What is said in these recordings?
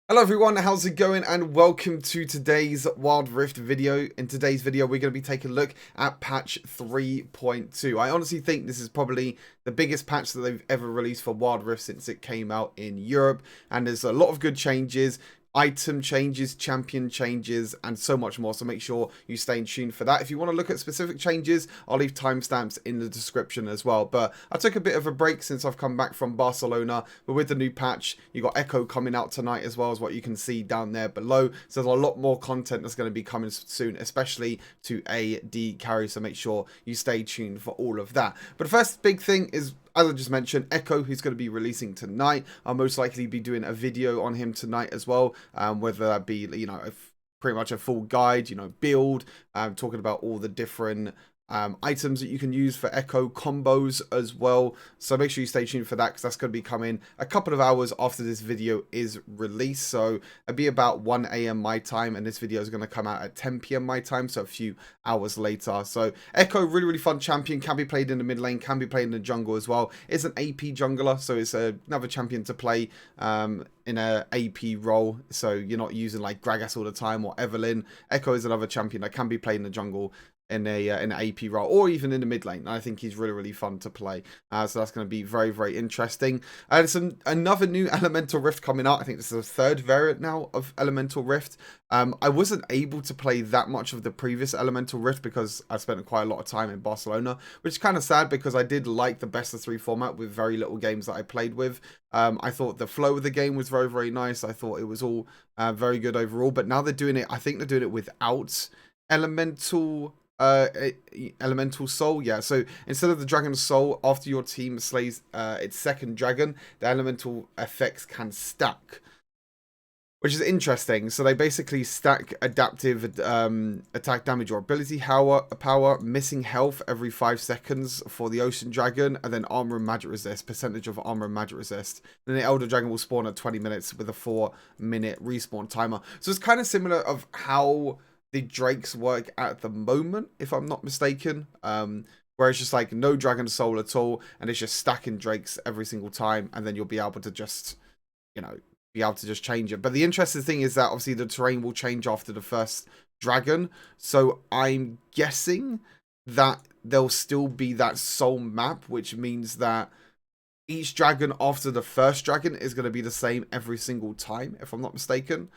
Hello everyone, how's it going and welcome to today's Wild Rift video. In today's video we're going to be taking a look at patch 3.2. I honestly think this is probably the biggest patch that they've ever released for Wild Rift since it came out in Europe, and there's a lot of good changes, item changes, champion changes, and so much more, so make sure you stay in tune for that. If you want to look at specific changes, I'll leave timestamps in the description as well. But I took a bit of a break since I've come back from Barcelona, but with the new patch, you got Echo coming out tonight as well, as what you can see down there below. So there's a lot more content that's going to be coming soon, especially to AD carry, so make sure you stay tuned for all of that. But the first big thing is, as I just mentioned, Echo, who's going to be releasing tonight. I'll most likely be doing a video on him tonight as well, whether that be, you know, pretty much a full guide, you know, build, talking about all the different items that you can use for Echo combos as well. So make sure you stay tuned for that, because that's going to be coming a couple of hours after this video is released. So it'll be about 1 AM my time, and this video is going to come out at 10 PM my time, so a few hours later. So Echo, really fun champion, can be played in the mid lane, can be played in the jungle as well. It's an AP jungler, so it's another champion to play in a AP role, so you're not using like Gragas all the time or Evelyn. Echo is another champion that can be played in the jungle in an AP role, or even in the mid lane. I think he's really fun to play, so that's going to be very interesting. There's another new Elemental Rift coming out. I think this is the third variant now of Elemental Rift. I wasn't able to play that much of the previous Elemental Rift because I spent quite a lot of time in Barcelona, which is kind of sad because I did like the best of 3 format with very little games that I played with. I thought the flow of the game was very nice. I thought it was all very good overall, but now they're doing it, I think they're doing it without Elemental Soul. Yeah, so instead of the Dragon Soul, after your team slays its second dragon, the elemental effects can stack, which is interesting. So they basically stack adaptive attack damage or ability power, missing health every 5 seconds for the Ocean Dragon, and then armor and magic resist, percentage of armor and magic resist. Then the Elder Dragon will spawn at 20 minutes with a 4-minute respawn timer. So it's kind of similar of how the Drakes work at the moment, if I'm not mistaken, where it's just like no Dragon Soul at all, and it's just stacking Drakes every single time, and then you'll be able to just, you know, change it. But the interesting thing is that obviously the terrain will change after the first dragon, so I'm guessing that there'll still be that soul map, which means that each dragon after the first dragon is going to be the same every single time, if I'm not mistaken.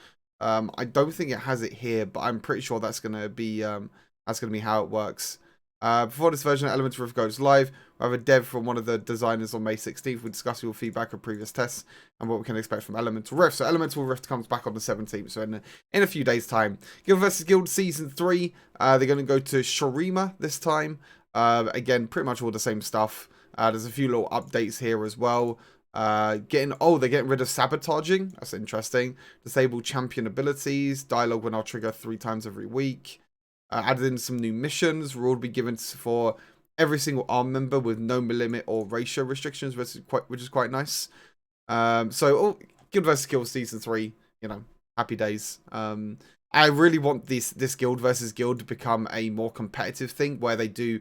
I don't think it has it here, but I'm pretty sure that's gonna be how it works. Before this version of Elemental Rift goes live, we have a dev from one of the designers on May 16th. We discuss your feedback of previous tests and what we can expect from Elemental Rift. So Elemental Rift comes back on the 17th, so in a few days' time. Guild vs Guild Season 3, they're going to go to Shurima this time. Again, pretty much all the same stuff. There's a few little updates here as well. They're getting rid of sabotaging. That's interesting. Disable champion abilities. Dialogue when I'll trigger 3 times every week. Added in some new missions. Rule will be given for every single arm member with no limit or ratio restrictions, which is quite nice. Guild vs Guild Season 3, you know, happy days. I really want this Guild versus Guild to become a more competitive thing, where they do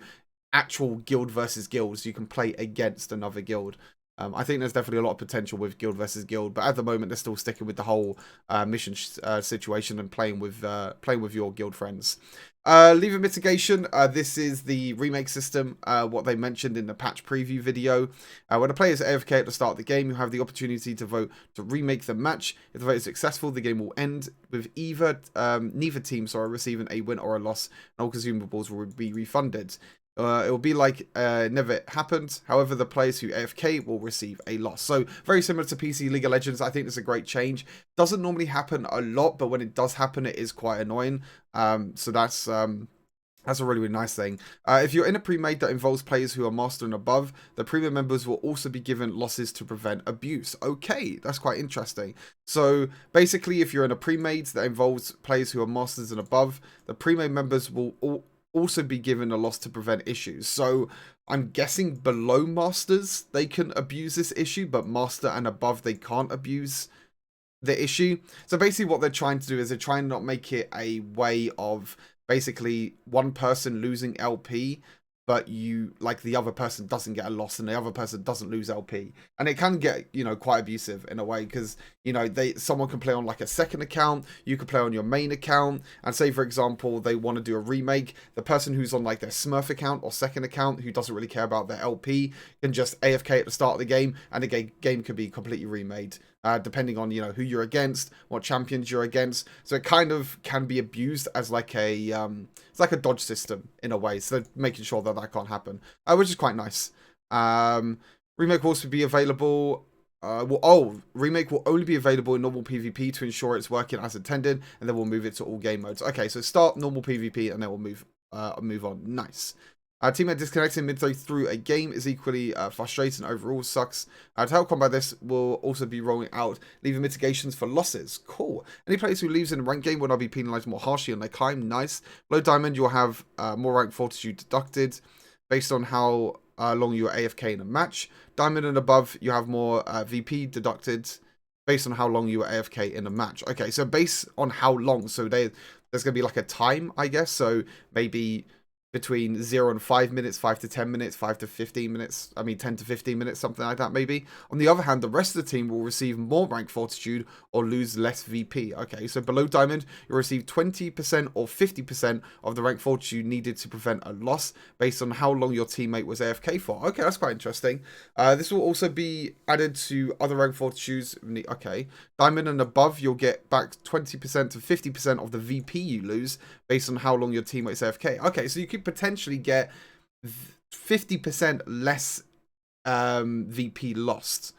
actual Guild versus Guild, so you can play against another guild. I think there's definitely a lot of potential with Guild versus Guild, but at the moment they're still sticking with the whole mission situation and playing with your guild friends. Leaving Mitigation, this is the remake system, what they mentioned in the patch preview video. When a player is AFK at the start of the game, you have the opportunity to vote to remake the match. If the vote is successful, the game will end with neither team receiving a win or a loss, and all consumables will be refunded. It will be like never happened. However, the players who AFK will receive a loss. So very similar to PC League of Legends. I think it's a great change. Doesn't normally happen a lot, but when it does happen, it is quite annoying. So that's a really nice thing. If you're in a pre-made that involves players who are master and above, the premium members will also be given losses to prevent abuse. Okay, that's quite interesting. So basically, if you're in a pre-made that involves players who are masters and above, the pre-made members will also be given a loss to prevent issues. So I'm guessing below masters they can abuse this issue, but master and above they can't abuse the issue. So basically what they're trying to do is they're trying to not make it a way of basically one person losing LP but you, like, the other person doesn't get a loss and the other person doesn't lose LP. And it can get, you know, quite abusive in a way, because, you know, someone can play on like a second account, you can play on your main account, and say, for example, they want to do a remake, the person who's on like their Smurf account or second account who doesn't really care about their LP can just AFK at the start of the game, and the game could be completely remade. Depending on, you know, who you're against, what champions you're against. So it kind of can be abused as like a it's like a dodge system in a way. So making sure that that can't happen, which is quite nice. Remake will also be available. Remake will only be available in normal PvP to ensure it's working as intended, and then we'll move it to all game modes. Okay, so start normal PvP, and then we'll move on. Nice. Teammate disconnecting midway through a game is equally frustrating. Overall sucks. To help combat this, we'll also be rolling out leaving mitigations for losses. Cool. Any players who leaves in a ranked game will now be penalised more harshly on their climb. Nice. Below diamond, you'll have more rank fortitude deducted based on how long you are AFK in a match. Diamond and above, you have more VP deducted based on how long you are AFK in a match. Okay, so based on how long, so there's going to be like a time, I guess. So maybe between 0 and 5 minutes, 5 to 10 minutes, 5 to 15 minutes, 10 to 15 minutes, something like that maybe. On the other hand, the rest of the team will receive more rank fortitude or lose less VP. Okay, so below diamond, you'll receive 20% or 50% of the rank fortitude needed to prevent a loss based on how long your teammate was AFK for. Okay, that's quite interesting. This will also be added to other rank fortitudes. Okay, diamond and above, you'll get back 20% to 50% of the VP you lose based on how long your teammate's AFK. Okay, so you could potentially get 50% less VP lost,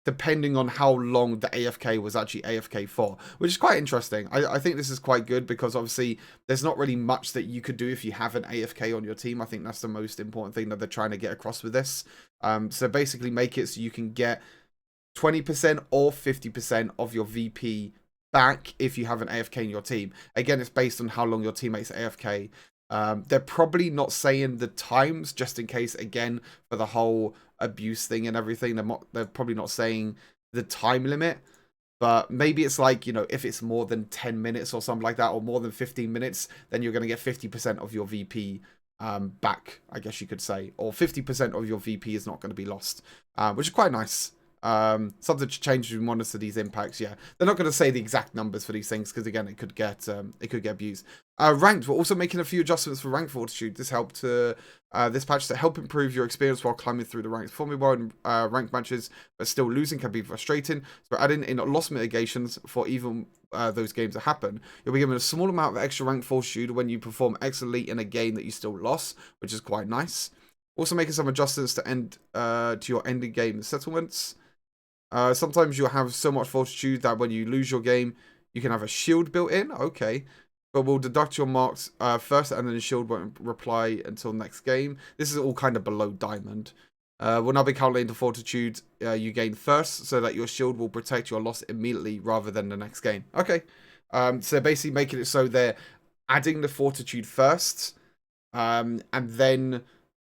depending on how long the AFK was actually AFK for, which is quite interesting. I think this is quite good, because obviously there's not really much that you could do if you have an AFK on your team. I think that's the most important thing that they're trying to get across with this. So basically make it so you can get 20% or 50% of your VP back if you have an AFK in your team. Again, it's based on how long your teammates AFK. They're probably not saying the times, just in case, again, for the whole abuse thing and everything. They're probably not saying the time limit, but maybe it's like, you know, if it's more than 10 minutes or something like that, or more than 15 minutes, then you're going to get 50% of your VP back, I guess you could say, or 50% of your VP is not going to be lost, which is quite nice. Something to change to monitor these impacts. Yeah, they're not going to say the exact numbers for these things, because again, it could get abused. Ranked, we're also making a few adjustments for rank fortitude. This helped this patch to help improve your experience while climbing through the ranks. Performing well in ranked matches but still losing can be frustrating, so we're adding in loss mitigations for even those games that happen. You'll be given a small amount of extra rank fortitude when you perform excellently in a game that you still lost, which is quite nice. Also making some adjustments to your ending game settlements. Sometimes you'll have so much fortitude that when you lose your game, you can have a shield built in. Okay. But we'll deduct your marks first, and then the shield won't reply until next game. This is all kind of below diamond. We'll now be calculating the fortitude you gain first, so that your shield will protect your loss immediately rather than the next game. Okay. So basically making it so they're adding the fortitude first, and then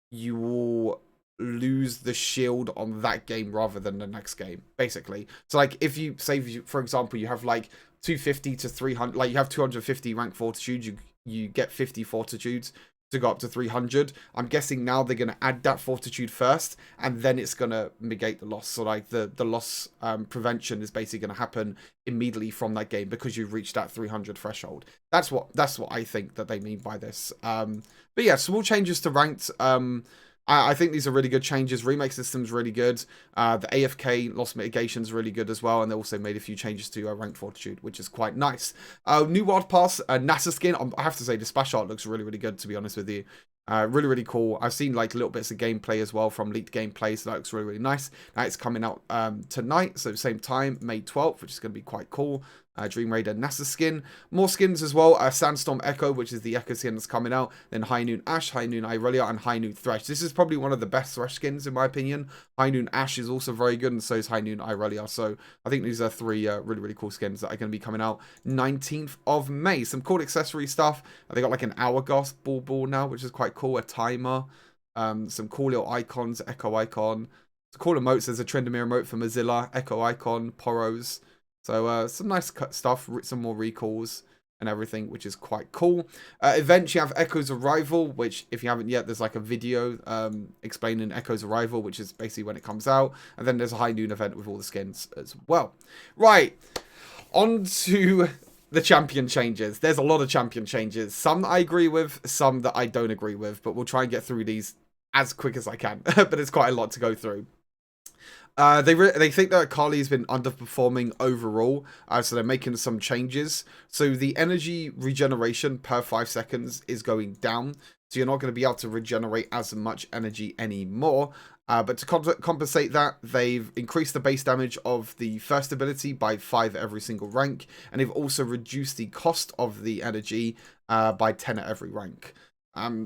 you will lose the shield on that game rather than the next game, basically. So like, if you say, for example, you have like 250 to 300, like you have 250 rank fortitude, you get 50 fortitudes to go up to 300. I'm guessing now they're going to add that fortitude first, and then it's going to negate the loss. So like the loss prevention is basically going to happen immediately from that game, because you've reached that 300 threshold. That's what I think that they mean by this. But yeah, small changes to ranked. I think these are really good changes. Remake system's really good. The AFK loss mitigation is really good as well. And they also made a few changes to ranked fortitude, which is quite nice. New Wild Pass, NASA skin. I have to say the splash art looks really, really good, to be honest with you. Really, really cool. I've seen like little bits of gameplay as well from leaked gameplay, so that looks really, really nice. Now it's coming out tonight, so same time, May 12th, which is going to be quite cool. Dream Raider NASA skin. More skins as well. Sandstorm Echo, which is the Echo skin that's coming out. Then High Noon Ash, High Noon Irelia, and High Noon Thresh. This is probably one of the best Thresh skins, in my opinion. High Noon Ash is also very good, and so is High Noon Irelia. So I think these are three really, really cool skins that are going to be coming out 19th of May. Some cool accessory stuff. They got like an hourglass ball now, which is quite cool. A timer. Some cool little icons. Echo icon. Some cool emotes. There's a Trendemir emote for Mozilla. Echo icon. Poros. So some nice stuff, some more recalls. and everything, which is quite cool. Events, you have Echo's Arrival, which if you haven't yet, there's like a video explaining Echo's Arrival, which is basically when it comes out. And then there's a High Noon event with all the skins as well. Right, on to the champion changes. There's a lot of champion changes. Some that I agree with, some that I don't agree with, but we'll try and get through these as quick as I can. But it's quite a lot to go through. They think that Akali's been underperforming overall, so they're making some changes. So the energy regeneration per 5 seconds is going down, so you're not going to be able to regenerate as much energy anymore. But to compensate that, they've increased the base damage of the first ability by 5 at every single rank, and they've also reduced the cost of the energy by 10 at every rank.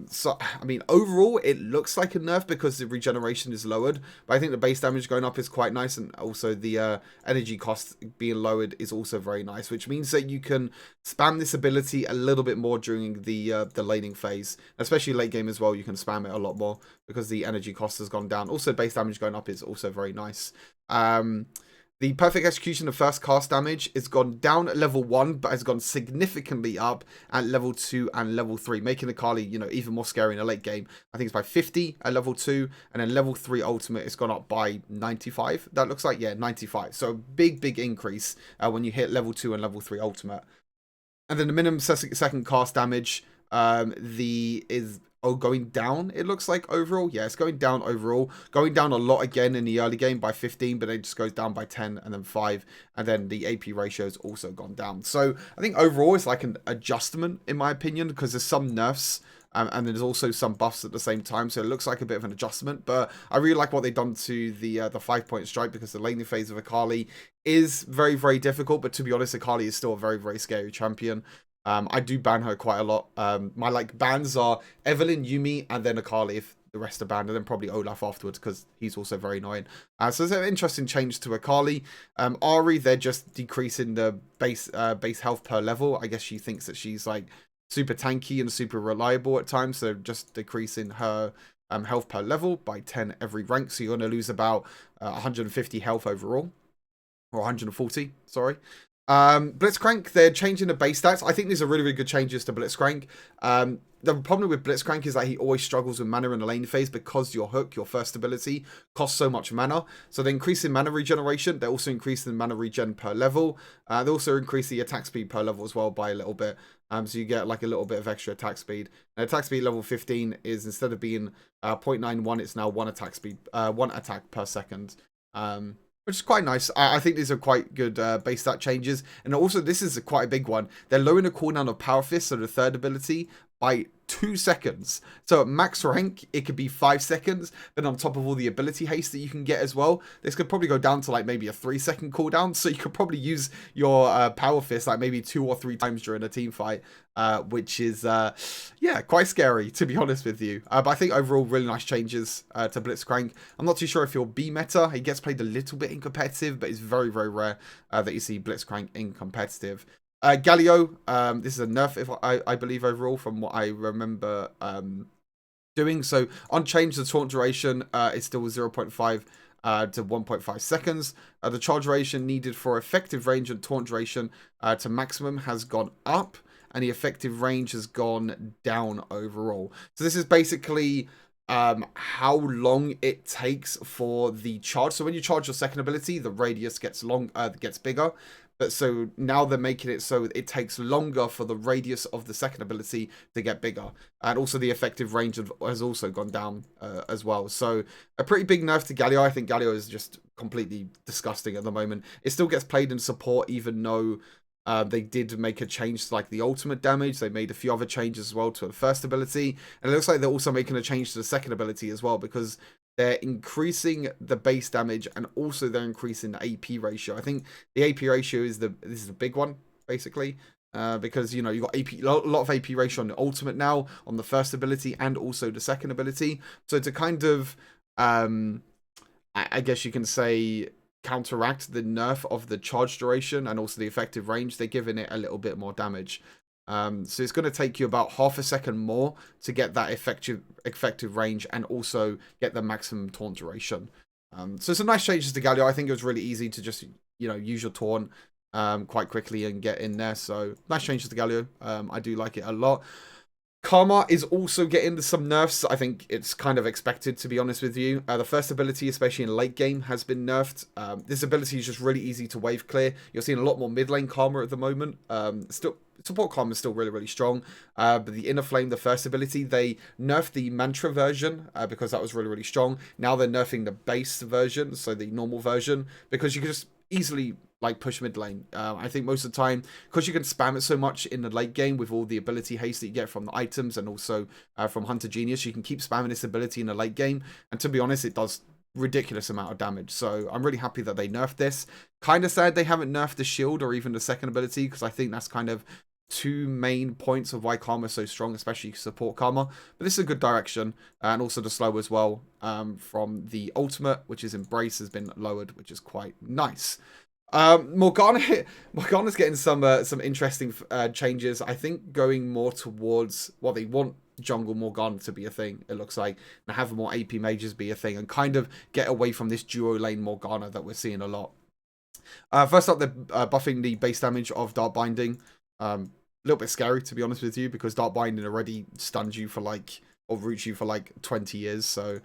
So, I mean, overall, it looks like a nerf because the regeneration is lowered, but I think the base damage going up is quite nice, and also the energy cost being lowered is also very nice, which means that you can spam this ability a little bit more during the laning phase, especially late game as well. You can spam it a lot more because the energy cost has gone down. Also, base damage going up is also very nice. The perfect execution of first cast damage is gone down at level 1, but has gone significantly up at level 2 and level 3, making Akali, you know, even more scary in the late game. I think it's by 50 at level 2, and then level 3 ultimate is gone up by 95. That looks like, yeah, 95. So a big, big increase when you hit level 2 and level 3 ultimate. And then the minimum second cast damage is going down, it looks like, overall. Yeah, it's going down overall. Going down a lot again in the early game by 15, but it just goes down by 10 and then 5. And then the AP ratio has also gone down. So I think overall it's like an adjustment, in my opinion, because there's some nerfs and there's also some buffs at the same time. So it looks like a bit of an adjustment. But I really like what they've done to the 5-point strike, because the laning phase of Akali is very, very difficult. But to be honest, Akali is still a very, very scary champion. I do ban her quite a lot. My bans are Evelynn, Yuumi, and then Akali if the rest are banned, and then probably Olaf afterwards because he's also very annoying. So there's an interesting change to Akali. Ahri, they're just decreasing the base health per level. I guess she thinks that she's like super tanky and super reliable at times, so just decreasing her health per level by 10 every rank. So you're going to lose about 150 health overall, or 140, sorry. Blitzcrank, they're changing the base stats. I think these are really, really good changes to Blitzcrank. The problem with Blitzcrank is that he always struggles with mana in the lane phase because your hook, your first ability, costs so much mana. So they're increasing mana regeneration. They're also increasing the mana regen per level. They also increase the attack speed per level as well by a little bit. So you get like a little bit of extra attack speed. And attack speed level 15 is, instead of being 0.91, it's now 1 attack speed, 1 attack per second. Which is quite nice. I think these are quite good base stat changes. And also, this is quite a big one. They're lowering the cooldown of Power Fist, so the third ability, by 2 seconds. So at max rank, it could be 5 seconds. Then on top of all the ability haste that you can get as well, this could probably go down to like maybe a 3-second cooldown. So you could probably use your Power Fist like maybe 2 or 3 times during a team fight. Which is, yeah, quite scary, to be honest with you. But I think overall, really nice changes to Blitzcrank. I'm not too sure if he'll be meta. He gets played a little bit in competitive, but it's very, very rare that you see Blitzcrank in competitive. Galio, this is a nerf, if I believe, overall, from what I remember doing. So on change, the taunt duration is still 0.5 to 1.5 seconds. The charge duration needed for effective range and taunt duration to maximum has gone up, and the effective range has gone down overall. So this is basically how long it takes for the charge. So when you charge your second ability, the radius gets bigger. But so now they're making it so it takes longer for the radius of the second ability to get bigger. And also the effective range has also gone down as well. So a pretty big nerf to Galio. I think Galio is just completely disgusting at the moment. It still gets played in support, even though they did make a change to like the ultimate damage. They made a few other changes as well to the first ability. And it looks like they're also making a change to the second ability as well, because they're increasing the base damage and also they're increasing the AP ratio. I think the AP ratio is this is the big one, basically. Because, you know, you've got a lot of AP ratio on the ultimate now, on the first ability and also the second ability. So to kind of, I guess you can say, counteract the nerf of the charge duration and also the effective range, they're giving it a little bit more damage. So it's going to take you about half a second more to get that effective range and also get the maximum taunt duration. So some nice changes to Galio. I think it was really easy to just, you know, use your taunt quite quickly and get in there. So nice changes to Galio. I do like it a lot. Karma is also getting some nerfs. I think it's kind of expected, to be honest with you. The first ability, especially in late game, has been nerfed. This ability is just really easy to wave clear. You're seeing a lot more mid lane Karma at the moment. Still, support Karma is still really, really strong. But the Inner Flame, the first ability, they nerfed the Mantra version because that was really, really strong. Now they're nerfing the base version, so the normal version, because you can just easily like push mid lane. I think most of the time, because you can spam it so much in the late game with all the ability haste that you get from the items and also from Hunter Genius, you can keep spamming this ability in the late game. And to be honest, it does ridiculous amount of damage. So I'm really happy that they nerfed this. Kind of sad they haven't nerfed the shield or even the second ability, because I think that's kind of two main points of why Karma is so strong, especially support Karma. But this is a good direction. And also the slow as well from the ultimate, which is Embrace, has been lowered, which is quite nice. Morgana's getting some interesting changes. I think going more towards what they want jungle Morgana to be a thing, it looks like, and have more AP mages be a thing, and kind of get away from this duo lane Morgana that we're seeing a lot. First up, they're buffing the base damage of Dark Binding. A little bit scary, to be honest with you, because Dark Binding already stuns you for like, or roots you for like 20 years, so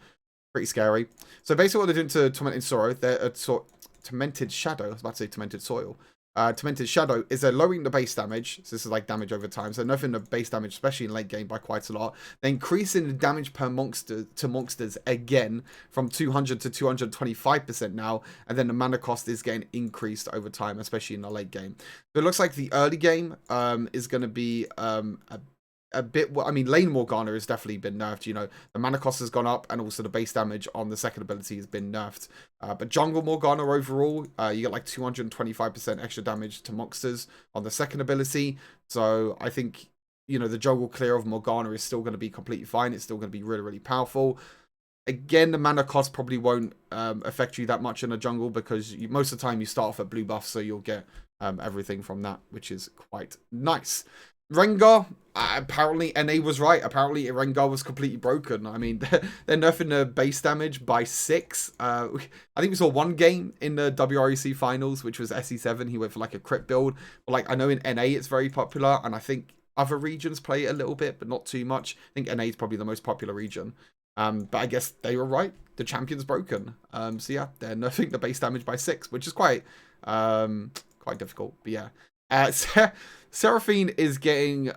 pretty scary. So basically what they're doing to Tormented Sorrow, they're Tormented Shadow, I was about to say Tormented Soil. Tormented Shadow is they're lowering the base damage, so this is like damage over time, so nerfing the base damage, especially in late game, by quite a lot. They're increasing the damage per monster to monsters again from 200 to 225% now, and then the mana cost is getting increased over time, especially in the late game. So it looks like the early game is going to be a bit. I mean, lane Morgana has definitely been nerfed. You know, the mana cost has gone up, and also the base damage on the second ability has been nerfed. But jungle Morgana overall, you get like 225% extra damage to monsters on the second ability. So I think, you know, the jungle clear of Morgana is still going to be completely fine. It's still going to be really, really powerful. Again, the mana cost probably won't affect you that much in a jungle, because most of the time you start off at blue buff, so you'll get everything from that, which is quite nice. Rengar, apparently NA was right. Apparently Rengar was completely broken. I mean, they're nerfing the base damage by 6. I think we saw one game in the WREC finals, which was SE7. He went for like a crit build. But like, I know in NA it's very popular, and I think other regions play it a little bit, but not too much. I think NA is probably the most popular region. But I guess they were right. The champion's broken. So yeah, they're nerfing the base damage by 6, which is quite difficult. But yeah. Seraphine is getting,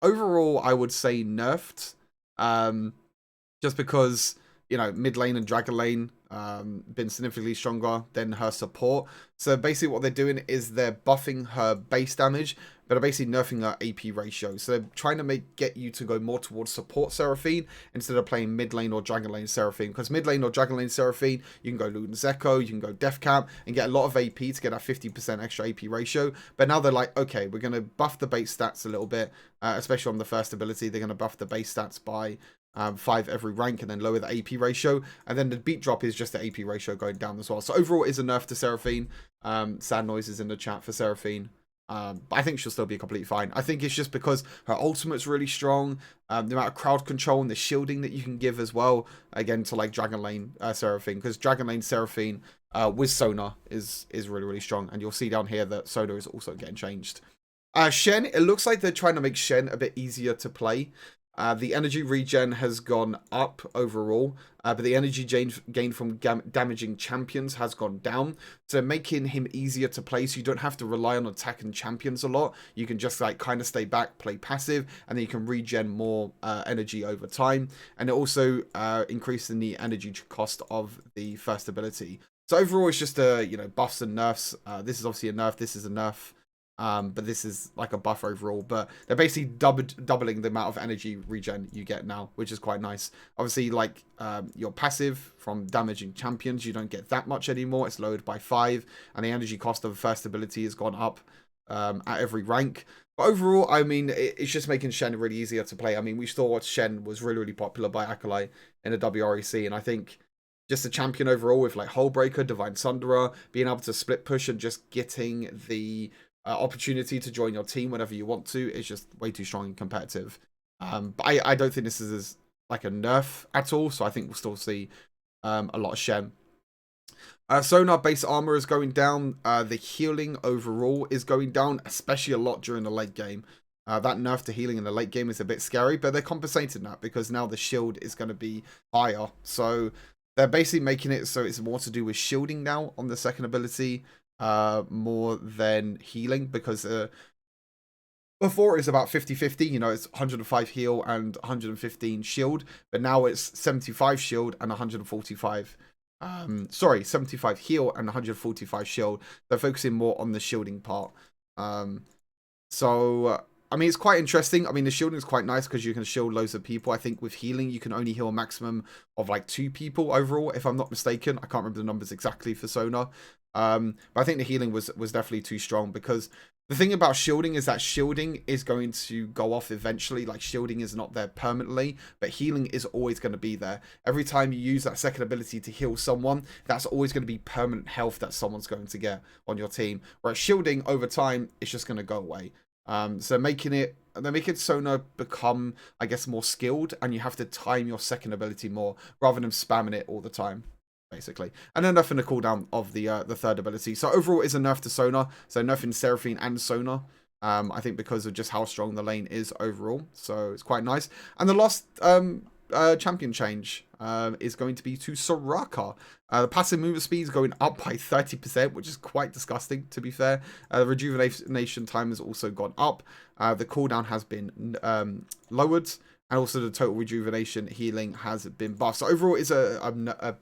overall, I would say nerfed. Just because, you know, mid lane and dragon lane been significantly stronger than her support. So basically what they're doing is they're buffing her base damage, but are basically nerfing her AP ratio. So they're trying to get you to go more towards support Seraphine instead of playing mid lane or dragon lane Seraphine. Because mid lane or dragon lane Seraphine, you can go Luden's Echo, you can go Death Cap, and get a lot of AP to get that 50% extra AP ratio. But now they're like, okay, we're going to buff the base stats a little bit, especially on the first ability. They're going to buff the base stats by 5 every rank, and then lower the AP ratio, and then the beat drop is just the AP ratio going down as well. So overall is a nerf to Seraphine. Sad noises in the chat for Seraphine. But I think she'll still be completely fine. I think it's just because her ultimate's really strong. The amount of crowd control and the shielding that you can give as well, again, to like Dragon Lane Seraphine. Because Dragon Lane Seraphine with Sona is really, really strong. And you'll see down here that Sona is also getting changed. Shen, it looks like they're trying to make Shen a bit easier to play. The energy regen has gone up overall, but the energy gain from damaging champions has gone down. So making him easier to play, so you don't have to rely on attacking champions a lot. You can just like kind of stay back, play passive, and then you can regen more energy over time. And it also increasing the energy cost of the first ability. So overall, it's just you know, buffs and nerfs. This is obviously a nerf. This is a nerf. But this is like a buff overall, but they're basically doubling the amount of energy regen you get now, which is quite nice. Obviously, like your passive from damaging champions, you don't get that much anymore. It's lowered by 5, and the energy cost of the first ability has gone up at every rank. But overall, I mean, it's just making Shen really easier to play. I mean, we saw Shen was really, really popular by Akali in the WREC, and I think just a champion overall with like Hullbreaker, Divine Sunderer, being able to split push and just getting the opportunity to join your team whenever you want to is just way too strong and competitive. But I don't think this is like a nerf at all, so I think we'll still see a lot of Shen. Sona base armor is going down. The healing overall is going down, especially a lot during the late game. That nerf to healing in the late game is a bit scary, but they're compensating that because now the shield is going to be higher. So they're basically making it so it's more to do with shielding now on the second ability, more than healing, because before it's about 50-50, you know, it's 105 heal and 115 shield, but now it's 75 shield and 145 sorry, 75 heal and 145 shield. They're focusing more on the shielding part. I mean, it's quite interesting. I mean, the shielding is quite nice because you can shield loads of people. I think with healing, you can only heal a maximum of like 2 people overall, if I'm not mistaken. I can't remember the numbers exactly for Sona. But I think the healing was definitely too strong, because the thing about shielding is that shielding is going to go off eventually. Like, shielding is not there permanently, but healing is always going to be there. Every time you use that second ability to heal someone, that's always going to be permanent health that someone's going to get on your team. Whereas shielding over time, it's just going to go away. So they're making Sona become, I guess, more skilled, and you have to time your second ability more rather than spamming it all the time, basically. And then nerfing the cooldown of the third ability. So overall, it's a nerf to Sona. So nerfing Seraphine and Sona. I think because of just how strong the lane is overall. So it's quite nice. And the last champion change is going to be to Soraka. The passive movement speed is going up by 30%, which is quite disgusting, to be fair. The rejuvenation time has also gone up. The cooldown has been lowered, and also the total rejuvenation healing has been buffed. So overall, it's a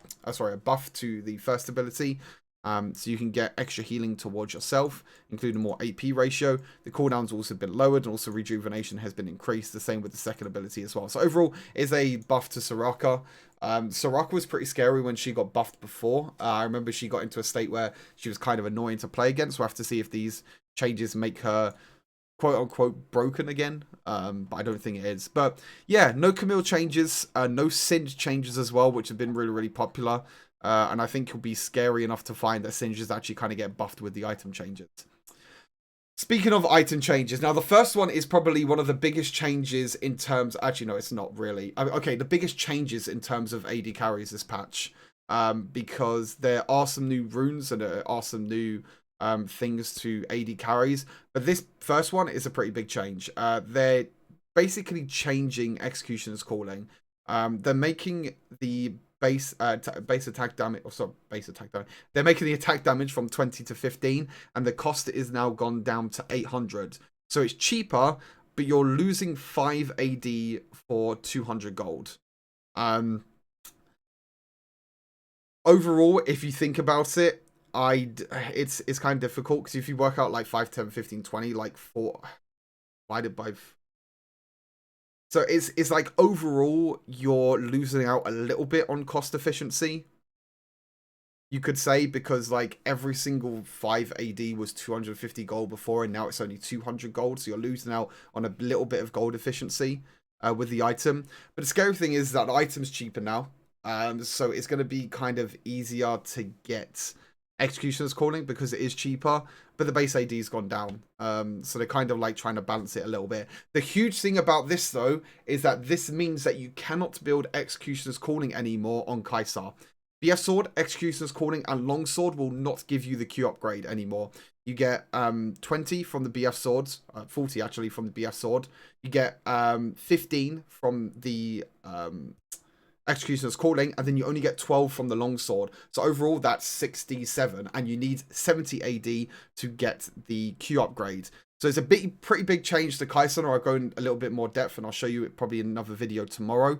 buff to the first ability. So you can get extra healing towards yourself, including more AP ratio. The cooldown's also been lowered, and also rejuvenation has been increased. The same with the second ability as well. So overall, is a buff to Soraka. Soraka was pretty scary when she got buffed before. I remember she got into a state where she was kind of annoying to play against. We'll have to see if these changes make her quote-unquote broken again, but I don't think it is. But yeah, no Camille changes, no Singed changes as well, which have been really, really popular. And I think it'll be scary enough to find that Singes actually kind of get buffed with the item changes. Speaking of item changes, now the first one is probably one of the biggest changes in terms... Actually, no, it's not really. Okay, the biggest changes in terms of AD carries this patch. Because there are some new runes and there are some new things to AD carries. But this first one is a pretty big change. They're basically changing Executioner's Calling. They're making the base attack damage, they're making the attack damage from 20 to 15, and the cost is now gone down to 800. So it's cheaper, but you're losing 5 AD for 200 gold. Overall, if you think about it, it's kind of difficult, because if you work out like 5, 10, 15, 20, like 4 divided by... So it's like overall, you're losing out a little bit on cost efficiency, you could say, because like every single 5 AD was 250 gold before, and now it's only 200 gold. So you're losing out on a little bit of gold efficiency with the item. But the scary thing is that the item's cheaper now. So it's going to be kind of easier to get Executioner's Calling because it is cheaper, but the base AD's gone down. So they're kind of like trying to balance it a little bit. The huge thing about this, though, is that this means that you cannot build Executioner's Calling anymore on Kai'Sa. BF Sword, Executioner's Calling, and Longsword will not give you the Q upgrade anymore. You get 20 from the BF Swords, 40 actually from the BF Sword. You get 15 from the Executioner's Calling, and then you only get 12 from the Longsword. So overall, that's 67, and you need 70 AD to get the Q upgrade. So it's a pretty big change to Kai'Sa, or I'll go in a little bit more depth, and I'll show you it probably in another video tomorrow.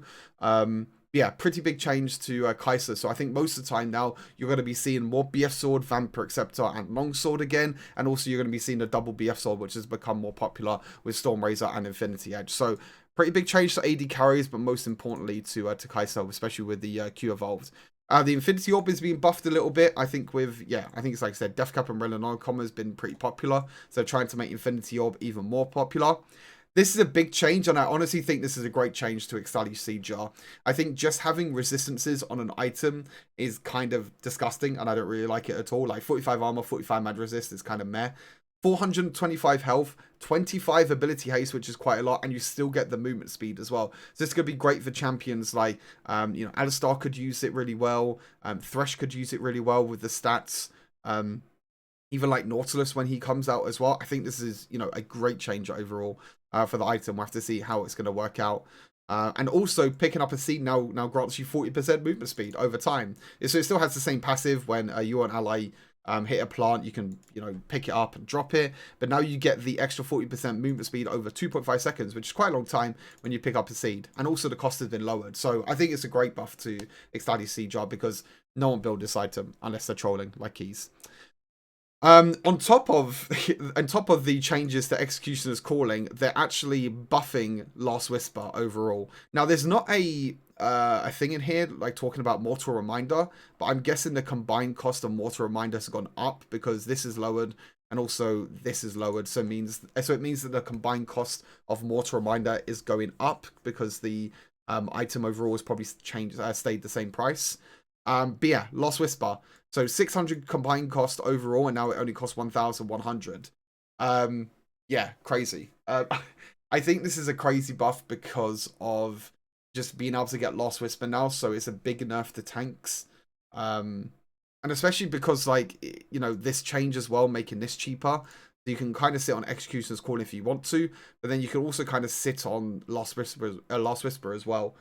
Yeah, pretty big change to Kai'Sa. So I think most of the time now, you're going to be seeing more BF Sword, Vampiric Scepter, and Longsword again. And also you're going to be seeing a double BF Sword, which has become more popular with Storm Razor and Infinity Edge. So pretty big change to AD carries, but most importantly to Kai'Sa, especially with the Q evolved. The Infinity Orb is being buffed a little bit. I think with, I think it's like I said, Death Cap and Rylai has been pretty popular. So trying to make Infinity Orb even more popular. This is a big change, and I honestly think this is a great change to Ixtali Seedjar. I think just having resistances on an item is kind of disgusting, and I don't really like it at all. Like 45 armor, 45 mad resist is kind of meh. 425 health, 25 ability haste, which is quite a lot, and you still get the movement speed as well. So this could be great for champions like, you know, Alistar could use it really well. Thresh could use it really well with the stats. Even like Nautilus when he comes out as well. I think this is, you know, a great change overall for the item. We'll have to see how it's going to work out. And also picking up a seed now grants you 40% movement speed over time. So it still has the same passive when you or an ally hit a plant, you can, you know, pick it up and drop it. But now you get the extra 40% movement speed over 2.5 seconds, which is quite a long time when you pick up a seed. And also the cost has been lowered. So I think it's a great buff to Ixtali Seedjar because no one build this item unless they're trolling like keys. On top of the changes to Executioner's Calling, they're actually buffing Last Whisper overall. Now, there's not a thing in here like talking about Mortal Reminder, but I'm guessing the combined cost of Mortal Reminder has gone up because this is lowered and also this is lowered. So it means that the combined cost of Mortal Reminder is going up because the item overall has probably stayed the same price. But yeah, Lost Whisper. So 600 combined cost overall, and now it only costs 1,100. Yeah, crazy. I think this is a crazy buff because of just being able to get Lost Whisper now. So it's a big nerf to tanks. And especially because, like, you know, this change as well, making this cheaper. So you can kind of sit on Executioner's Call if you want to, but then you can also kind of sit on Lost Whisper as well.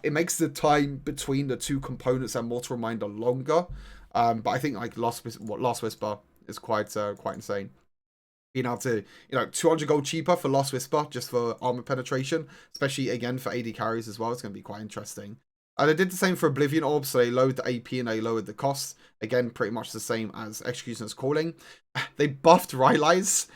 It makes the time between the two components and Mortal Reminder longer. But I think like Lost Whisper is quite insane. Being able to, you know, 200 gold cheaper for Lost Whisper just for armor penetration, especially again for AD carries as well. It's going to be quite interesting. They did the same for Oblivion Orb, so they lowered the AP and they lowered the cost. Again, pretty much the same as Executioner's Calling. They buffed Rylai's.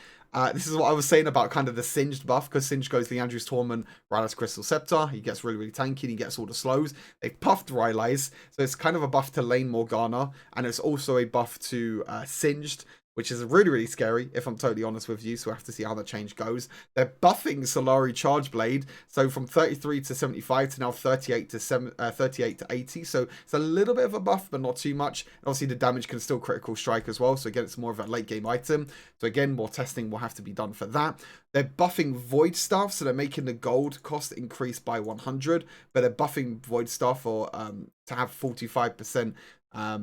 This is what I was saying about kind of the Singed buff, because Singed goes to the Andrew's Torment, Rylai's Crystal Scepter. He gets really, really tanky and he gets all the slows. They buffed Rylai's, so it's kind of a buff to lane Morgana, and it's also a buff to Singed, which is really, really scary, if I'm totally honest with you, so we'll have to see how that change goes. They're buffing Solari Chargeblade, so from 33 to 75 to now 38 to 80, so it's a little bit of a buff, but not too much. And obviously, the damage can still critical strike as well, so again, it's more of a late-game item. So again, more testing will have to be done for that. They're buffing Void Staff, so they're making the gold cost increase by 100, but they're buffing Void Staff for to have 45%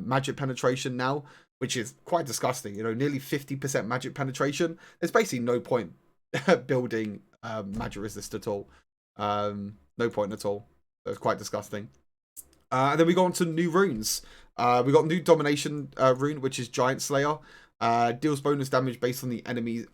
magic penetration now, which is quite disgusting. You know, nearly 50% magic penetration. There's basically no point building magic resist at all. No point at all. So it's quite disgusting. And then we go on to new runes. We got new domination rune, which is Giant Slayer. Deals bonus damage based on the enemy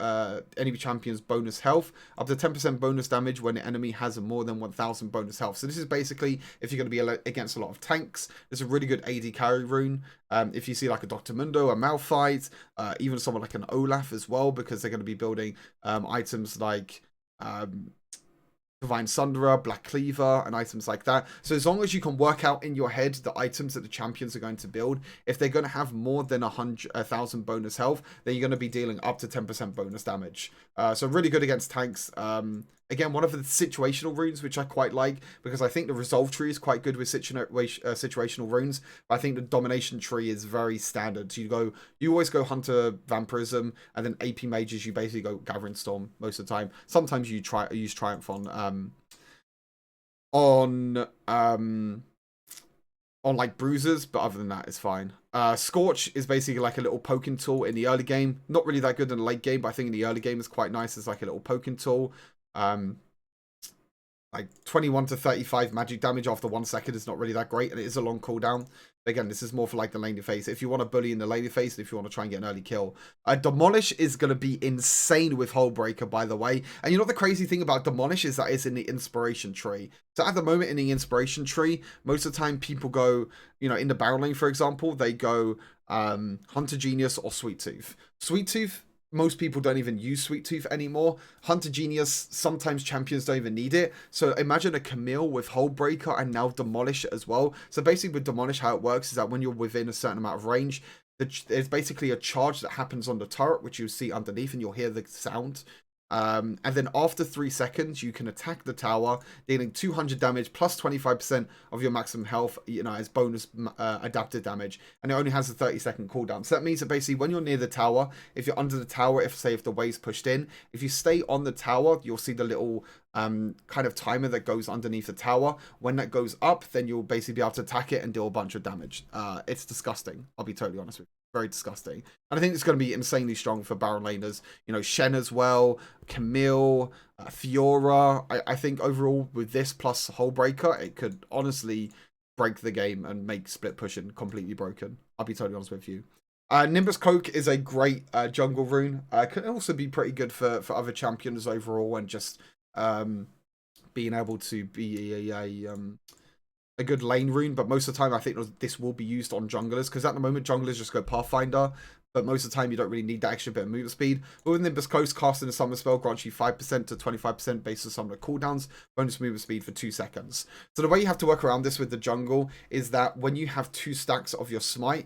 champion's bonus health, up to 10% bonus damage when the enemy has more than 1,000 bonus health. So this is basically if you're going to be against a lot of tanks. It's a really good AD carry rune. If you see like a Dr. Mundo, a Malphite, even someone like an Olaf as well, because they're going to be building items like Divine Sunderer, Black Cleaver, and items like that. So as long as you can work out in your head the items that the champions are going to build, if they're going to have more than 1,000 bonus health, then you're going to be dealing up to 10% bonus damage. So really good against tanks. Again, one of the situational runes, which I quite like, because I think the resolve tree is quite good with situational runes. But I think the domination tree is very standard. So you always go Hunter Vampirism, and then AP mages, you basically go Gathering Storm most of the time. Sometimes you use Triumph on like bruisers, but other than that, it's fine. Scorch is basically like a little poking tool in the early game. Not really that good in the late game, but I think in the early game is quite nice as like a little poking tool. Like 21 to 35 magic damage after 1 second is not really that great, and it is a long cooldown. Again, this is more for like the laning phase. If you want to bully in the laning phase, and if you want to try and get an early kill. Demolish is going to be insane with Hullbreaker, by the way. And you know the crazy thing about Demolish is that it's in the inspiration tree. So at the moment in the inspiration tree, most of the time people go, you know, in the barrel lane, for example, they go Hunter Genius or Sweet Tooth. Sweet Tooth, most people don't even use Sweet Tooth anymore. Hunter Genius, sometimes champions don't even need it. So imagine a Camille with Hullbreaker and now Demolish as well. So basically with Demolish, how it works is that when you're within a certain amount of range, there's basically a charge that happens on the turret, which you'll see underneath and you'll hear the sound. And then after 3 seconds, you can attack the tower, dealing 200 damage plus 25% of your maximum health, you know, as bonus adaptive damage. And it only has a 30-second cooldown. So that means that basically when you're near the tower, if you're under the tower, if the wave's pushed in, if you stay on the tower, you'll see the little kind of timer that goes underneath the tower. When that goes up, then you'll basically be able to attack it and deal a bunch of damage. It's disgusting. I'll be totally honest with you. Very disgusting. And I think it's going to be insanely strong for Baron laners. You know, Shen as well, Camille, Fiora. I think overall with this plus Hullbreaker, it could honestly break the game and make split pushing completely broken. I'll be totally honest with you. Nimbus Cloak is a great jungle rune. Can also be pretty good for other champions overall and just being able to be a good lane rune, but most of the time I think this will be used on junglers, because at the moment junglers just go Pathfinder, but most of the time you don't really need that extra bit of movement speed. But with Nimbus Cloak, casting a summon spell grants you 5% to 25% based on some of the cooldowns, bonus movement speed for 2 seconds. So the way you have to work around this with the jungle is that when you have 2 stacks of your Smite,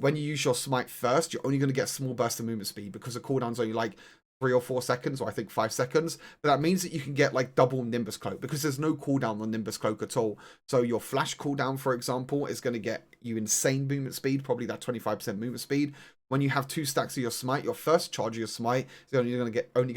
when you use your Smite first, you're only going to get a small burst of movement speed because the cooldown's only like 3 or 4 seconds, or I think 5 seconds. But that means that you can get like double Nimbus Cloak because there's no cooldown on Nimbus Cloak at all. So your flash cooldown, for example, is going to get you insane movement speed, probably that 25% movement speed. When you have 2 stacks of your Smite, your first charge of your Smite is only going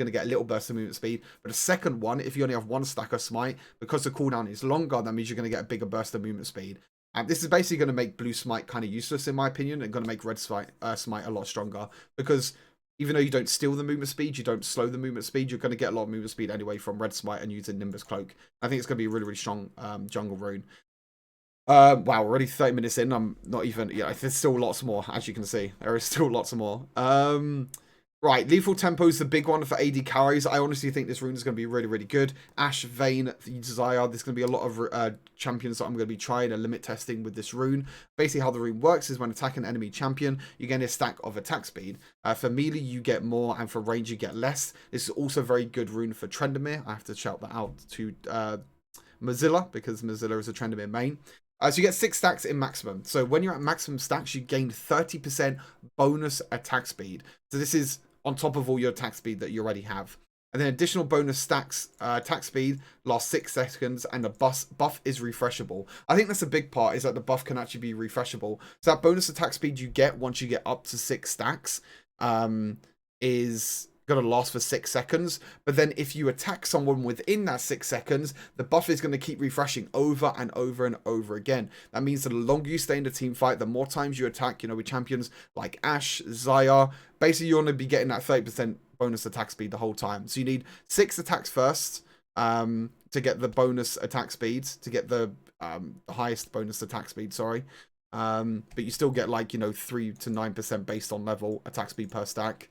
to get a little burst of movement speed. But the second one, if you only have 1 stack of Smite, because the cooldown is longer, that means you're going to get a bigger burst of movement speed. And this is basically going to make blue Smite kind of useless, in my opinion, and going to make red Smite a lot stronger, because even though you don't steal the movement speed, you don't slow the movement speed, you're going to get a lot of movement speed anyway from red Smite and using Nimbus Cloak. I think it's going to be a really, really strong jungle rune. Wow, we're already 30 minutes in. I'm not even, yeah, there's still lots more, as you can see. There is still lots more. Right, Lethal Tempo is the big one for AD carries. I honestly think this rune is going to be really, really good. Ashe, Vayne, Desire. There's going to be a lot of champions that I'm going to be trying and limit testing with this rune. Basically, how the rune works is when attacking an enemy champion, you get a stack of attack speed. For melee, you get more, and for range, you get less. This is also a very good rune for Tryndamere. I have to shout that out to Mozilla, because Mozilla is a Tryndamere main. So you get 6 stacks in maximum. So when you're at maximum stacks, you gain 30% bonus attack speed. So this is on top of all your attack speed that you already have. And then additional bonus stacks attack speed lasts 6 seconds, and the buff is refreshable. I think that's a big part, is that the buff can actually be refreshable. So that bonus attack speed you get once you get up to 6 stacks is going to last for 6 seconds. But then if you attack someone within that 6 seconds, the buff is going to keep refreshing over and over and over again. That means that the longer you stay in the team fight, the more times you attack, you know, with champions like Ashe, Xayah, basically you're going to be getting that 30% bonus attack speed the whole time. So you need 6 attacks first to get the bonus attack speed, to get the highest bonus attack speed, sorry. But you still get, like, you know, 3 to 9% based on level attack speed per stack.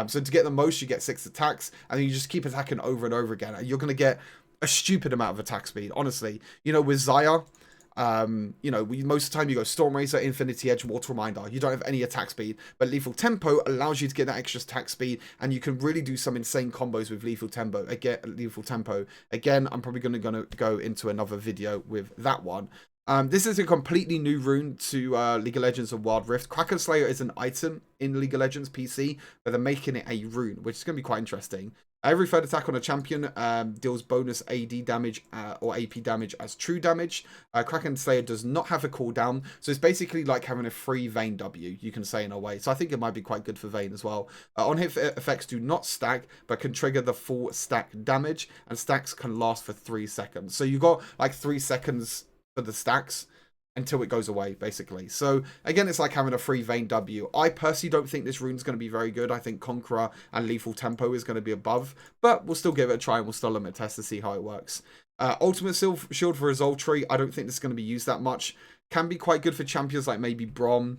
So to get the most, you get 6 attacks, and then you just keep attacking over and over again. And you're going to get a stupid amount of attack speed, honestly. You know, with Xayah, you know, most of the time you go Storm Razor, Infinity Edge, Water Reminder. You don't have any attack speed, but Lethal Tempo allows you to get that extra attack speed, and you can really do some insane combos with Lethal Tempo. Again, I'm probably going to go into another video with that one. This is a completely new rune to League of Legends and Wild Rift. Kraken Slayer is an item in League of Legends PC, but they're making it a rune, which is going to be quite interesting. Every third attack on a champion deals bonus AD damage or AP damage as true damage. Kraken Slayer does not have a cooldown, so it's basically like having a free Vayne W, you can say, in a way. So I think it might be quite good for Vayne as well. On-hit effects do not stack, but can trigger the full stack damage, and stacks can last for 3 seconds. So you got like 3 seconds for the stacks until it goes away, basically. So again, it's like having a free Vayne W. I personally don't think this rune's going to be very good. I think Conqueror and Lethal Tempo is going to be above, but we'll still give it a try, and we'll still limit test to see how it works. Ultimate Shield for Azultry, I don't think this is going to be used that much. Can be quite good for champions like maybe Braum,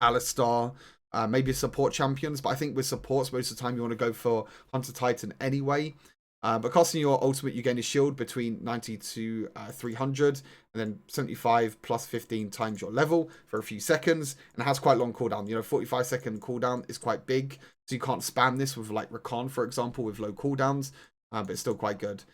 Alistar, maybe support champions, but I think with supports, most of the time you want to go for Hunter Titan anyway. But costing your ultimate, you gain a shield between 90 to 300, and then 75 plus 15 times your level for a few seconds, and it has quite long cooldown. You know, 45-second cooldown is quite big, so you can't spam this with like Rakan, for example, with low cooldowns, but it's still quite good.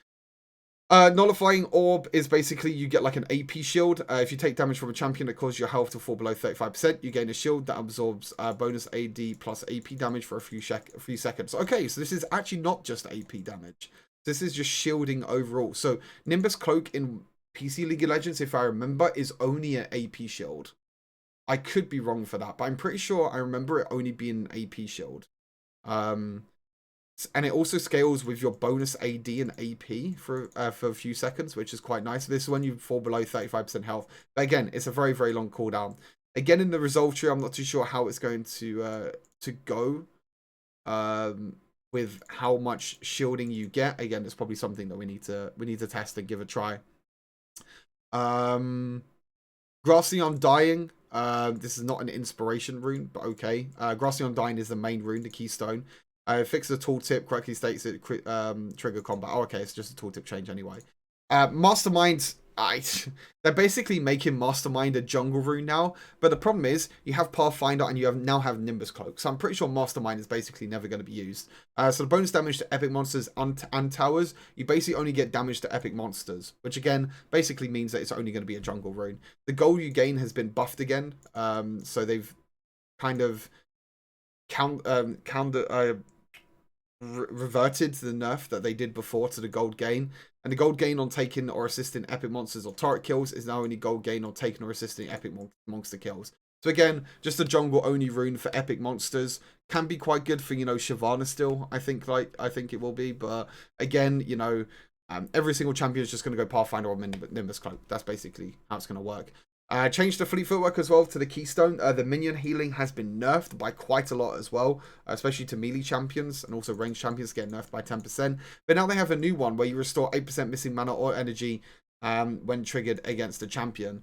Nullifying Orb is basically you get like an AP shield. If you take damage from a champion that causes your health to fall below 35%, you gain a shield that absorbs bonus AD plus AP damage for a few seconds. Okay, so this is actually not just AP damage. This is just shielding overall. So Nimbus Cloak in PC League of Legends, if I remember, is only an AP shield. I could be wrong for that, but I'm pretty sure I remember it only being an AP shield. And it also scales with your bonus AD and AP for a few seconds, which is quite nice. This is when you fall below 35% health. But again, it's a very, very long cooldown. Again, in the resolve tree, I'm not too sure how it's going to go with how much shielding you get. Again, it's probably something that we need to test and give a try. Grassy Undying. This is not an inspiration rune, but okay. Grassy Undying is the main rune, the keystone. Fix the tooltip, correctly states it trigger combat. Oh, okay, it's just a tooltip change anyway. Mastermind, they're basically making Mastermind a jungle rune now, but the problem is you have Pathfinder and you now have Nimbus Cloak, so I'm pretty sure Mastermind is basically never going to be used. So the bonus damage to epic monsters and towers, you basically only get damage to epic monsters, which again basically means that it's only going to be a jungle rune. The gold you gain has been buffed again, so they've kind of reverted to the nerf that they did before to the gold gain, and the gold gain on taking or assisting epic monsters or turret kills is now only gold gain on taking or assisting epic monster kills. So again, just a jungle only rune for epic monsters can be quite good for, you know, Shyvana still. I think it will be, but again, you know, every single champion is just going to go Pathfinder or Nimbus Cloak. That's basically how it's going to work. Changed the fleet footwork as well to the keystone. The minion healing has been nerfed by quite a lot as well, especially to melee champions, and also ranged champions get nerfed by 10%. But now they have a new one where you restore 8% missing mana or energy when triggered against a champion.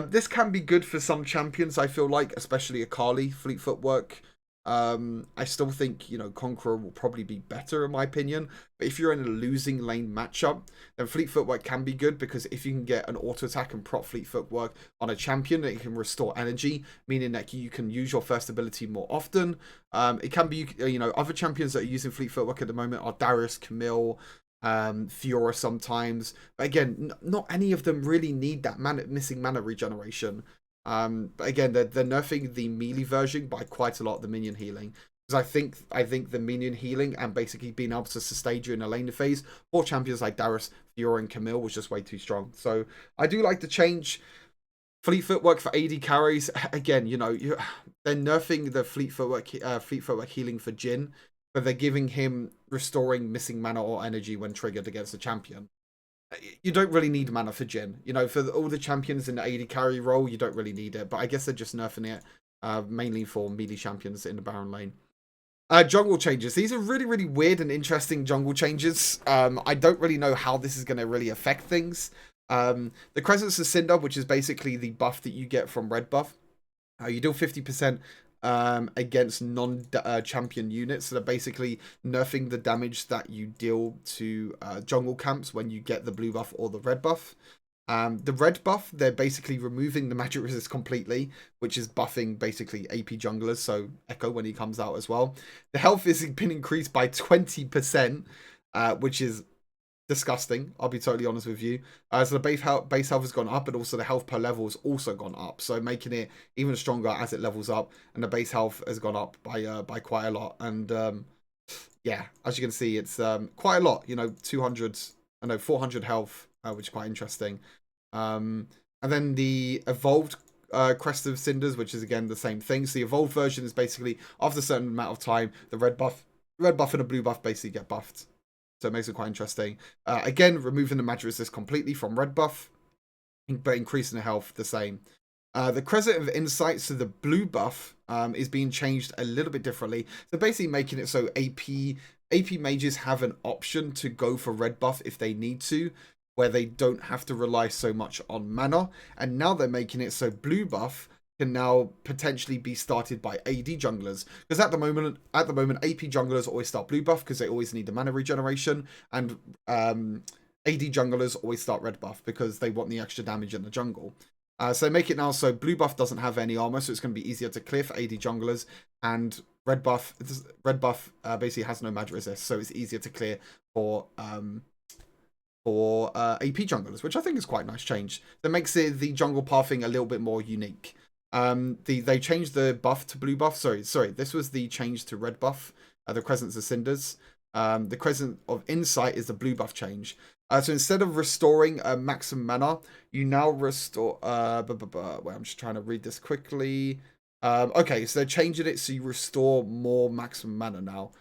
This can be good for some champions, I feel like, especially Akali, fleet footwork. I still think, you know, Conqueror will probably be better in my opinion. But if you're in a losing lane matchup, then Fleet Footwork can be good, because if you can get an auto attack and prop Fleet Footwork on a champion, it can restore energy, meaning that you can use your first ability more often. It can be, you know, other champions that are using Fleet Footwork at the moment are Darius, Camille, Fiora sometimes. But again, not any of them really need that missing mana regeneration. But again, they're nerfing the melee version by quite a lot, the minion healing. Because I think the minion healing and basically being able to sustain you in a laner phase for champions like Darius, Fiora, and Camille was just way too strong. So I do like the change. Fleet Footwork for AD carries. Again, you know, they're nerfing the Fleet Footwork healing for Jhin, but they're giving him restoring missing mana or energy when triggered against a champion. You don't really need mana for Jhin. You know, for all the champions in the AD carry role, you don't really need it. But I guess they're just nerfing it mainly for melee champions in the Baron lane. Jungle changes. These are really, really weird and interesting jungle changes. I don't really know how this is going to really affect things. The Crescents of Cinder, which is basically the buff that you get from red buff. You deal 50% against non-champion units. So they're basically nerfing the damage that you deal to jungle camps when you get the blue buff or the red buff. The red buff, they're basically removing the magic resist completely, which is buffing basically AP junglers, so Echo when he comes out as well. The health has been increased by 20%, which is disgusting, I'll be totally honest with you. So the base health has gone up, but also the health per level has also gone up, so making it even stronger as it levels up, and the base health has gone up by quite a lot. And yeah, as you can see, it's quite a lot, you know, 400 health, which is quite interesting. And then the evolved Crest of Cinders, which is again the same thing. So the evolved version is basically after a certain amount of time, the red buff and the blue buff basically get buffed. So it makes it quite interesting. Again, removing the magic resist completely from red buff, but increasing the health the same. The Crescent of Insight, so the blue buff is being changed a little bit differently. So basically making it so AP mages have an option to go for red buff if they need to, where they don't have to rely so much on mana. And now they're making it so blue buff can now potentially be started by AD junglers, because at the moment AP junglers always start blue buff because they always need the mana regeneration, and AD junglers always start red buff because they want the extra damage in the jungle. So make it now so blue buff doesn't have any armor, so it's going to be easier to clear for AD junglers, and red buff basically has no magic resist, so it's easier to clear for for AP junglers, which I think is quite a nice change. That makes it the jungle pathing a little bit more unique. They changed the buff to blue buff. Sorry, this was the change to red buff. The Crescents of Cinders. The Crescent of Insight is the blue buff change. So instead of restoring maximum mana, you now restore. Wait, I'm just trying to read this quickly. Okay, so they're changing it so you restore more maximum mana now.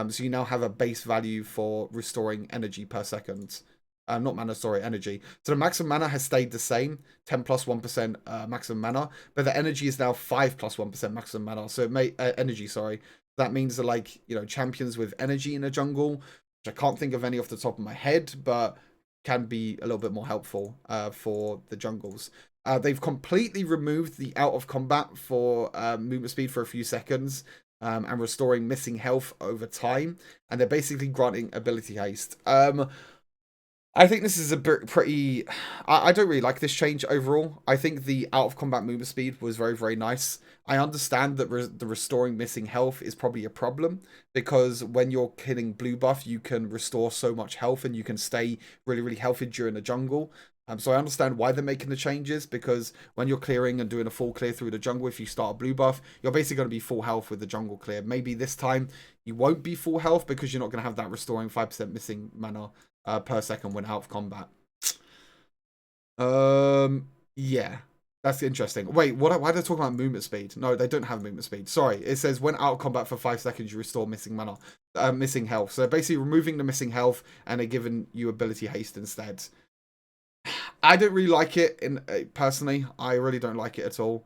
So you now have a base value for restoring energy per second. Not mana, sorry, energy. So the maximum mana has stayed the same, 10 plus 1% maximum mana, but the energy is now 5 plus 1% maximum mana. So it may energy, sorry. That means that, like, you know, champions with energy in a jungle, which I can't think of any off the top of my head, but can be a little bit more helpful for the jungles. They've completely removed the out of combat for movement speed for a few seconds. And restoring missing health over time, and they're basically granting ability haste. I think this is a bit pretty... I don't really like this change overall. I think the out-of-combat movement speed was very, very nice. I understand that the restoring missing health is probably a problem, because when you're killing blue buff, you can restore so much health, and you can stay really, really healthy during the jungle. So I understand why they're making the changes, because when you're clearing and doing a full clear through the jungle, if you start a blue buff, you're basically going to be full health with the jungle clear. Maybe this time you won't be full health because you're not going to have that restoring 5% missing mana per second when out of combat. Yeah, that's interesting. Wait, why are they talking about movement speed? No, they don't have movement speed. Sorry, it says when out of combat for 5 seconds, you restore missing mana, missing health. So basically removing the missing health, and they're giving you ability haste instead. I don't really like it personally. I really don't like it at all.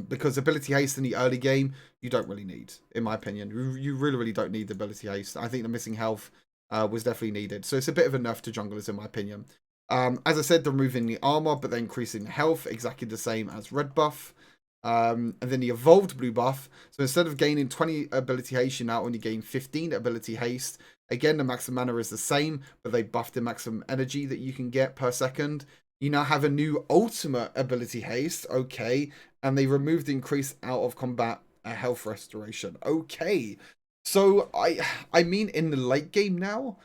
Because ability haste in the early game, you don't really need, in my opinion. You really, really don't need the ability haste. I think the missing health was definitely needed. So it's a bit of a nerf to junglers, in my opinion. As I said, they're removing the armor, but they're increasing the health, exactly the same as red buff. And then the evolved blue buff. So instead of gaining 20 ability haste, you now only gain 15 ability haste. Again, the maximum mana is the same, but they buffed the maximum energy that you can get per second. You now have a new ultimate ability haste, okay, and they removed the increased out of combat health restoration. Okay, so I mean, in the late game now,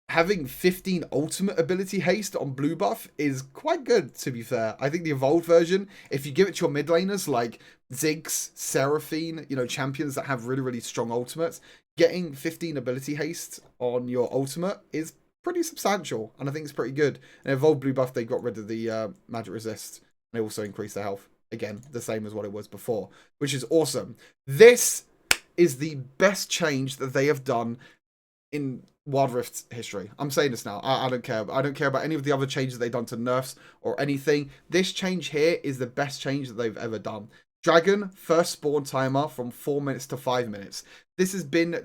having 15 ultimate ability haste on blue buff is quite good, to be fair. I think the evolved version, if you give it to your mid laners like Ziggs, Seraphine, you know, champions that have really, really strong ultimates, getting 15 ability haste on your ultimate is pretty substantial, and I think it's pretty good. And evolved blue buff, they got rid of the magic resist, and they also increased their health. Again, the same as what it was before, which is awesome. This is the best change that they have done in Wild Rift's history. I'm saying this now. I don't care. I don't care about any of the other changes they've done to nerfs or anything. This change here is the best change that they've ever done. Dragon, first spawn timer from 4 minutes to 5 minutes. This has been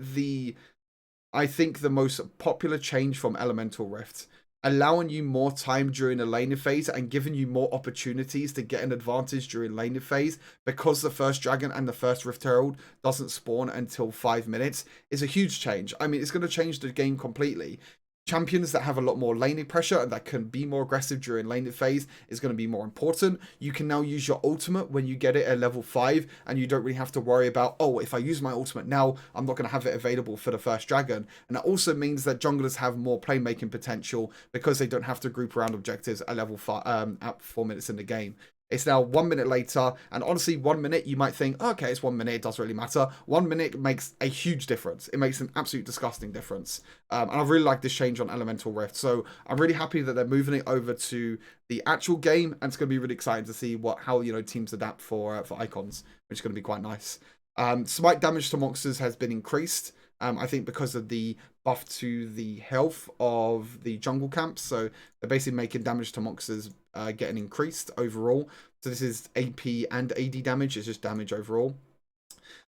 I think, the most popular change from Elemental Rift. Allowing you more time during the laning phase and giving you more opportunities to get an advantage during laning phase, because the first dragon and the first Rift Herald doesn't spawn until 5 minutes, is a huge change. I mean, it's going to change the game completely. Champions that have a lot more laning pressure and that can be more aggressive during laning phase is going to be more important. You can now use your ultimate when you get it at level 5, and you don't really have to worry about, oh, if I use my ultimate now, I'm not going to have it available for the first dragon. And that also means that junglers have more playmaking potential because they don't have to group around objectives at level 5 at 4 minutes in the game. It's now 1 minute later, and honestly, 1 minute, you might think, oh, okay, it's 1 minute, it doesn't really matter. 1 minute makes a huge difference. It makes an absolute disgusting difference. And I really like this change on Elemental Rift, so I'm really happy that they're moving it over to the actual game, and it's going to be really exciting to see how teams adapt for icons, which is going to be quite nice. Smite damage to monsters has been increased, I think because of the buff to the health of the jungle camps. So they're basically making damage to monsters getting increased overall. So this is AP and AD damage. It's just damage overall.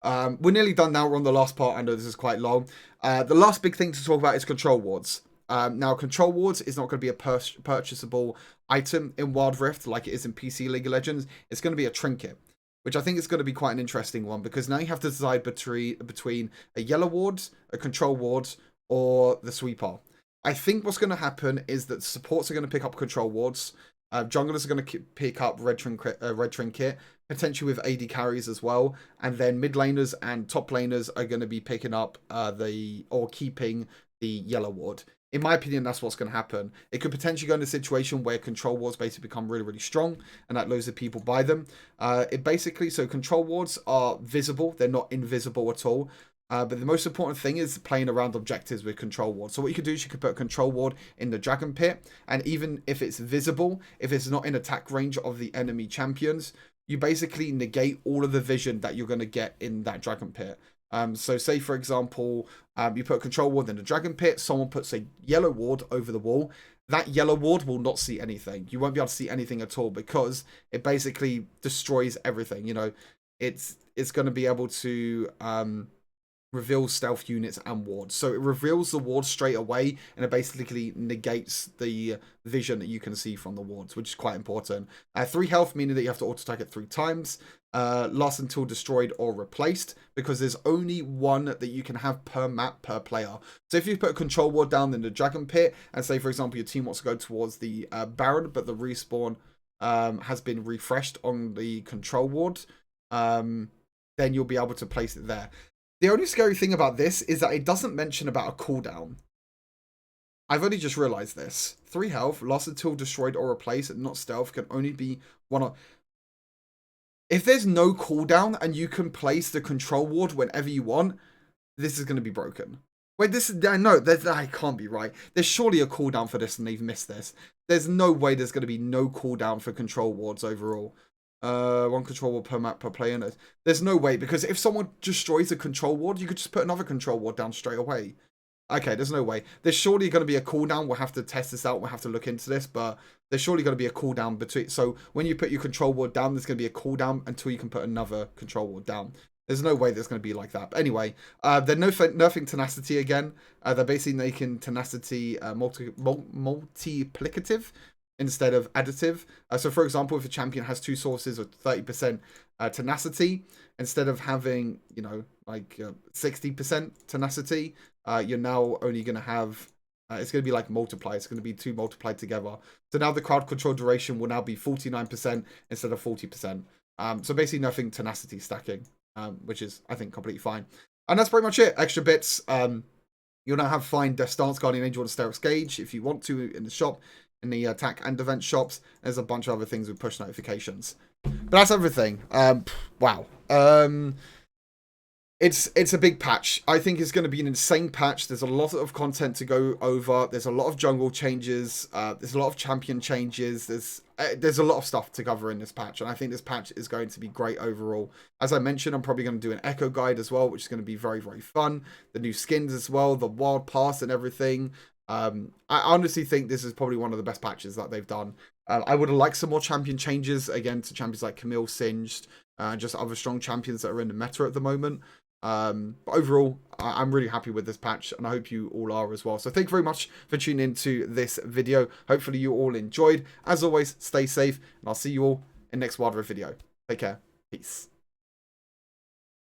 We're nearly done now. We're on the last part. I know this is quite long. The last big thing to talk about is control wards. Now, control wards is not going to be a purchasable item in Wild Rift like it is in PC League of Legends. It's going to be a trinket, which I think is going to be quite an interesting one, because now you have to decide between a yellow ward, a control ward, or the sweeper. I think what's going to happen is that supports are going to pick up control wards. Junglers are going to pick up Red Trinket, potentially with AD carries as well. And then mid laners and top laners are going to be picking up keeping the yellow ward. In my opinion, that's what's going to happen. It could potentially go in a situation where control wards basically become really, really strong and that loads of people buy them. So control wards are visible. They're not invisible at all. But the most important thing is playing around objectives with control ward. So what you could do is you could put a control ward in the dragon pit. And even if it's visible, if it's not in attack range of the enemy champions, you basically negate all of the vision that you're going to get in that dragon pit. So say, for example, you put a control ward in the dragon pit, someone puts a yellow ward over the wall. That yellow ward will not see anything. You won't be able to see anything at all because it basically destroys everything. You know, it's going to be able to reveal stealth units and wards. So it reveals the wards straight away and it basically negates the vision that you can see from the wards, which is quite important. 3 health, meaning that you have to auto attack it 3 times. Lasts until destroyed or replaced, because there's only one that you can have per map per player. So if you put a control ward down in the dragon pit and say, for example, your team wants to go towards the Baron, but the respawn has been refreshed on the control ward, then you'll be able to place it there. The only scary thing about this is that it doesn't mention about a cooldown. I've only just realized this. 3 health, lasts until destroyed or replaced, not stealth, can only be one of... If there's no cooldown and you can place the control ward whenever you want, this is going to be broken. Wait, that can't be right. There's surely a cooldown for this and they've missed this. There's no way there's going to be no cooldown for control wards overall. 1 control ward per map per player. There's no way, because if someone destroys a control ward, you could just put another control ward down straight away. Okay, there's no way. There's surely going to be a cooldown. We'll have to test this out. We'll have to look into this, but there's surely going to be a cooldown between. So when you put your control ward down, there's going to be a cooldown until you can put another control ward down. There's no way there's going to be like that. But anyway, they're nerfing tenacity again. They're basically making tenacity multiplicative instead of additive. So for example, if a champion has 2 sources of 30% tenacity, instead of having, you know, like 60% tenacity, you're now only going to have, it's going to be like multiply. It's going to be 2 multiplied together. So now the crowd control duration will now be 49% instead of 40%. So basically nothing tenacity stacking, which is, I think, completely fine. And that's pretty much it. Extra bits. You'll now have find Death Stance, Guardian Angel, and Sterox Gauge if you want to in the shop. In the attack and defense shops, there's a bunch of other things with push notifications. But that's everything. Wow. It's a big patch. I think it's going to be an insane patch. There's a lot of content to go over. There's a lot of jungle changes. There's a lot of champion changes. There's a lot of stuff to cover in this patch, and I think this patch is going to be great overall. As I mentioned, I'm probably going to do an echo guide as well, which is going to be very, very fun. The new skins as well, the wild pass and everything. I honestly think this is probably one of the best patches that they've done. I would have liked some more champion changes, again, to champions like Camille, Singed, just other strong champions that are in the meta at the moment. But overall, I'm really happy with this patch, and I hope you all are as well. So thank you very much for tuning into this video. Hopefully you all enjoyed. As always, stay safe, and I'll see you all in the next Wild Rift video. Take care. Peace.